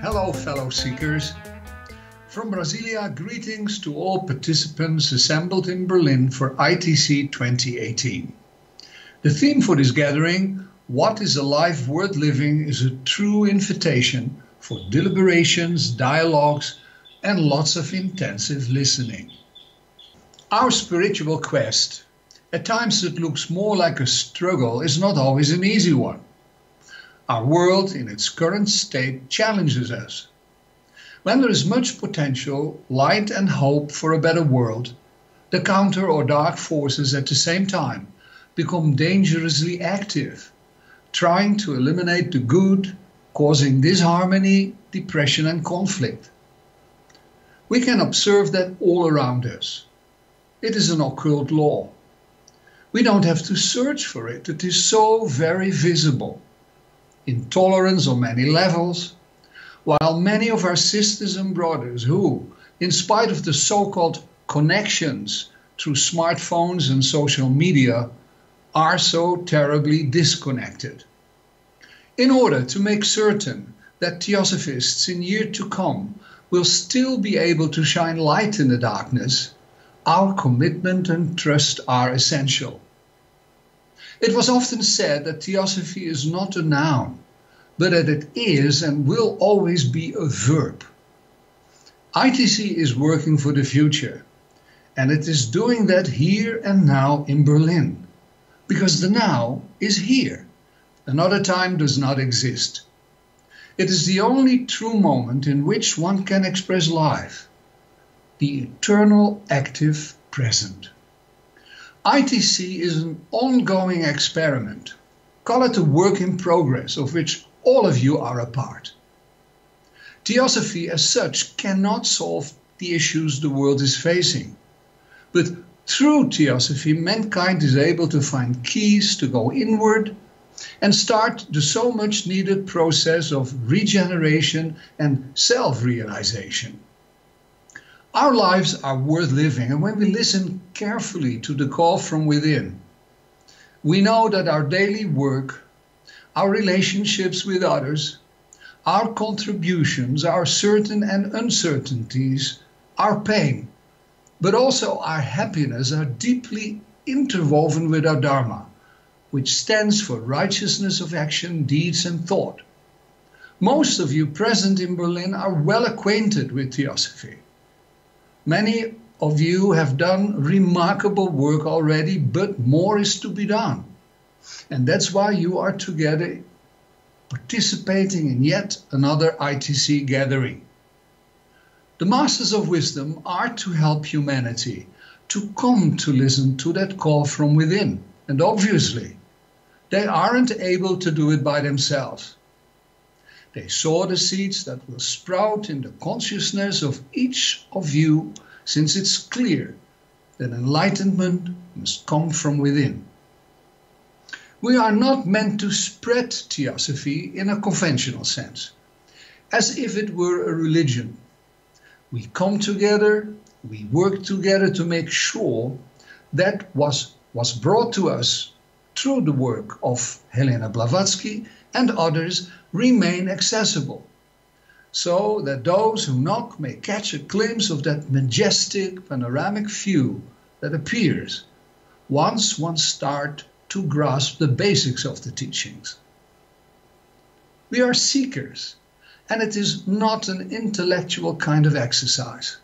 Hello, fellow seekers. From Brasilia, greetings to all participants assembled in Berlin for ITC 2018. The theme for this gathering, What is a Life Worth Living, is a true invitation for deliberations, dialogues, and lots of intensive listening. Our spiritual quest, at times it looks more like a struggle, is not always an easy one. Our world in its current state challenges us. When there is much potential, light and hope for a better world, the counter or dark forces at the same time become dangerously active, trying to eliminate the good, causing disharmony, depression and conflict. We can observe that all around us. It is an occult law. We don't have to search for it. It is so very visible. Intolerance on many levels, while many of our sisters and brothers who, in spite of the so-called connections through smartphones and social media, are so terribly disconnected. In order to make certain that Theosophists in years to come will still be able to shine light in the darkness, our commitment and trust are essential. It was often said that Theosophy is not a noun, but that it is and will always be a verb. ITC is working for the future, and it is doing that here and now in Berlin, because the now is here. Another time does not exist. It is the only true moment in which one can express life, the eternal active present. ITC is an ongoing experiment. Call it a work in progress of which all of you are a part. Theosophy as such cannot solve the issues the world is facing. But through Theosophy, mankind is able to find keys to go inward and start the so much needed process of regeneration and self-realization. Our lives are worth living, and when we listen carefully to the call from within, we know that our daily work, our relationships with others, our contributions, our certain and uncertainties, our pain, but also our happiness are deeply interwoven with our Dharma, which stands for righteousness of action, deeds and thought. Most of you present in Berlin are well acquainted with Theosophy. Many of you have done remarkable work already, but more is to be done. And that's why you are together participating in yet another ITC gathering. The Masters of Wisdom are to help humanity to come to listen to that call from within. And obviously, they aren't able to do it by themselves. They sow the seeds that will sprout in the consciousness of each of you, since it's clear that enlightenment must come from within. We are not meant to spread Theosophy in a conventional sense, as if it were a religion. We come together, we work together to make sure that was brought to us through the work of Helena Blavatsky and others remain accessible, so that those who knock may catch a glimpse of that majestic panoramic view that appears once one starts to grasp the basics of the teachings. We are seekers, and it is not an intellectual kind of exercise.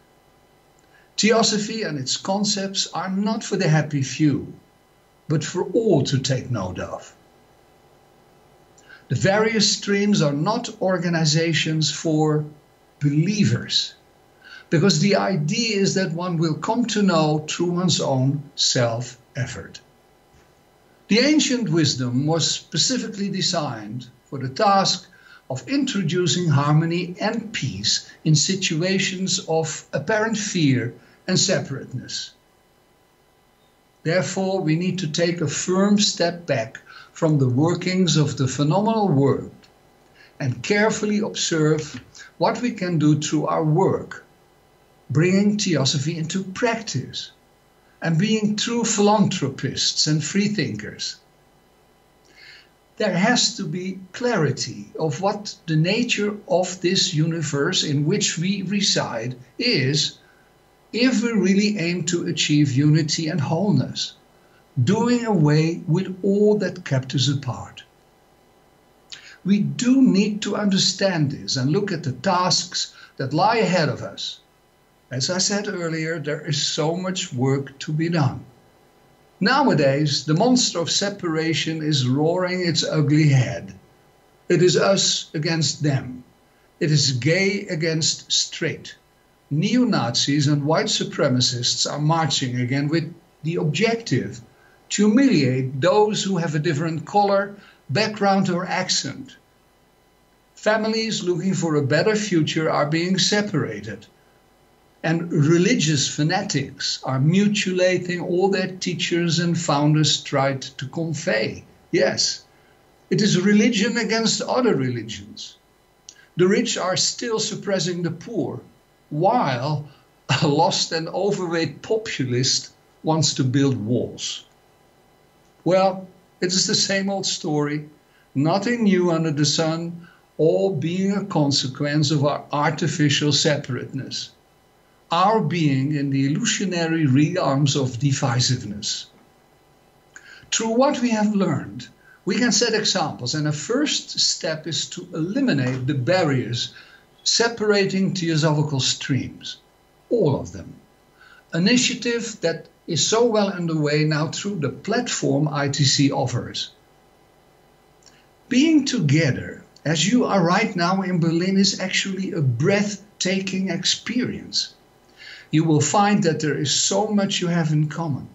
Theosophy and its concepts are not for the happy few, but for all to take note of. The various streams are not organizations for believers, because the idea is that one will come to know through one's own self-effort. The ancient wisdom was specifically designed for the task of introducing harmony and peace in situations of apparent fear and separateness. Therefore, we need to take a firm step back from the workings of the phenomenal world and carefully observe what we can do through our work, bringing Theosophy into practice and being true philanthropists and freethinkers. there has to be clarity of what the nature of this universe in which we reside is, if we really aim to achieve unity and wholeness, doing away with all that kept us apart. We do need to understand this and look at the tasks that lie ahead of us. As I said earlier, there is so much work to be done. Nowadays, the monster of separation is roaring its ugly head. It is us against them. It is gay against straight. Neo-Nazis and white supremacists are marching again with the objective to humiliate those who have a different color, background or accent. Families looking for a better future are being separated. And religious fanatics are mutilating all that teachers and founders tried to convey. Yes, it is religion against other religions. The rich are still suppressing the poor, while a lost and overweight populist wants to build walls. Well, it is the same old story, nothing new under the sun, all being a consequence of our artificial separateness. Our being in the illusionary realms of divisiveness. Through what we have learned, we can set examples, and a first step is to eliminate the barriers separating theosophical streams, all of them. Initiative that is so well underway now through the platform ITC offers. Being together, as you are right now in Berlin, is actually a breathtaking experience. You will find that there is so much you have in common.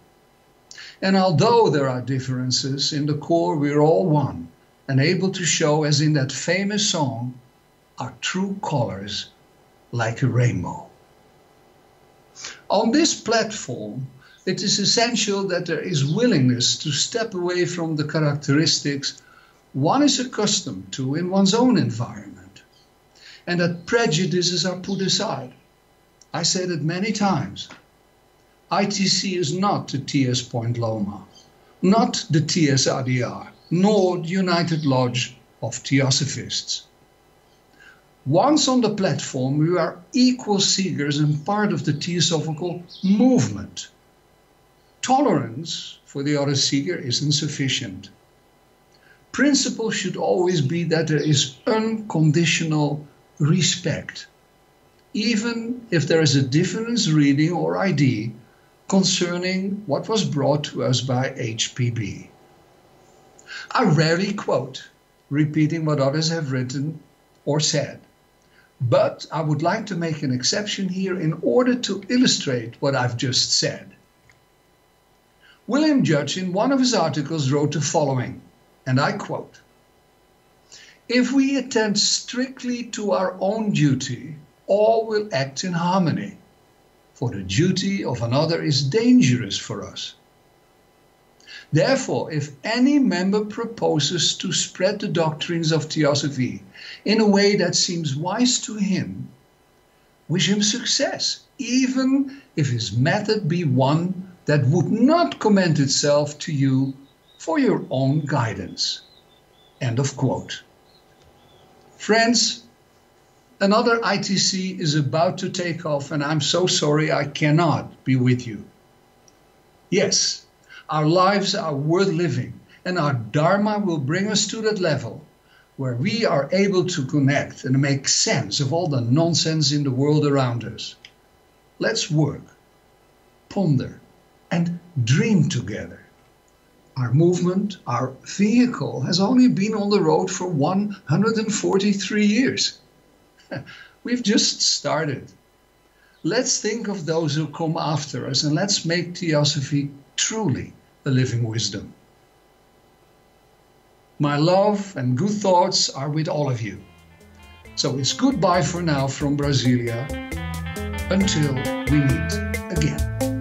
And although there are differences, in the core we're all one and able to show, as in that famous song, our true colors like a rainbow. On this platform, it is essential that there is willingness to step away from the characteristics one is accustomed to in one's own environment, and that prejudices are put aside. I said it many times. ITC is not the TS Point Loma, not the TSADR, nor the United Lodge of Theosophists. Once on the platform, we are equal seekers and part of the Theosophical movement. Tolerance for the other seeker isn't sufficient. Principle should always be that there is unconditional respect, even if there is a difference reading or ID concerning what was brought to us by HPB. I rarely quote, repeating what others have written or said, but I would like to make an exception here in order to illustrate what I've just said. William Judge, in one of his articles, wrote the following, and I quote, "If we attend strictly to our own duty, all will act in harmony, for the duty of another is dangerous for us. Therefore, if any member proposes to spread the doctrines of Theosophy in a way that seems wise to him, wish him success, even if his method be one that would not commend itself to you for your own guidance." End of quote. Friends, another ITC is about to take off, and I'm so sorry I cannot be with you. Yes, our lives are worth living, and our Dharma will bring us to that level where we are able to connect and make sense of all the nonsense in the world around us. Let's work, ponder, and dream together. Our movement, our vehicle, has only been on the road for 143 years. We've just started. Let's think of those who come after us, and let's make Theosophy truly a living wisdom. My love and good thoughts are with all of you. So it's goodbye for now from Brasilia, until we meet again.